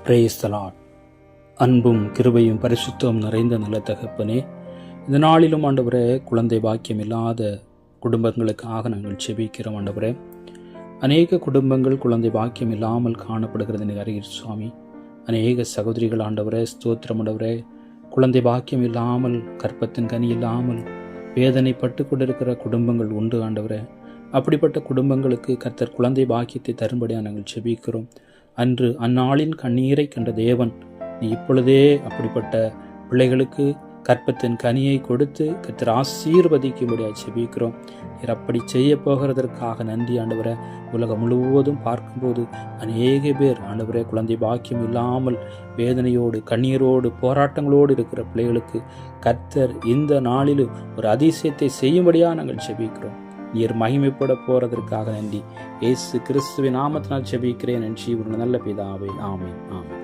Praise the Lord. அன்பும் கிருபையும் பரிசுத்தமும் நிறைந்த நல்ல தகப்பனே, இந்த நாளிலும் ஆண்டவரே, குழந்தை பாக்கியம் இல்லாத குடும்பங்களுக்காக நாங்கள் செபிக்கிறோம் ஆண்டவரே. அநேக குடும்பங்கள் குழந்தை பாக்கியம் இல்லாமல் காணப்படுகிறது அறிகிறீர் சுவாமி. அநேக சகோதரிகள் ஆண்டவரே, ஸ்தோத்திரம் ஆண்டவரே, குழந்தை பாக்கியம் இல்லாமல், கற்பத்தின் கனி இல்லாமல் வேதனைப்பட்டு கொண்டிருக்கிற குடும்பங்கள் உண்டு ஆண்டவரே. அப்படிப்பட்ட குடும்பங்களுக்கு கர்த்தர் குழந்தை பாக்கியத்தை தரும்படியாக நாங்கள் செபிக்கிறோம். அன்று அந்நாளின் கண்ணீரை கண்ட தேவன், நீ இப்பொழுதே அப்படிப்பட்ட பிள்ளைகளுக்கு கற்பத்தின் கனியை கொடுத்து கர்த்தர் ஆசீர்வதிக்கும்படியாக செபிக்கிறோம். நீர் அப்படி செய்ய போகிறதற்காக நன்றி ஆண்டவரே. உலகம் முழுவதும் பார்க்கும்போது அநேக பேர் ஆண்டவரே, குழந்தை பாக்கியம் இல்லாமல் வேதனையோடு கண்ணீரோடு போராட்டங்களோடு இருக்கிற பிள்ளைகளுக்கு கர்த்தர் இந்த நாளிலும் ஒரு அதிசயத்தை செய்யும்படியாக நாங்கள் செபிக்கிறோம். நீர் மகிமைப்பட போறதற்காக நன்றி. இயேசு கிறிஸ்துவின் நாமத்தினால் ஜெபிக்கிறேன். நன்றி, ஒரு நல்ல பிதாவே. ஆமென், ஆமென்.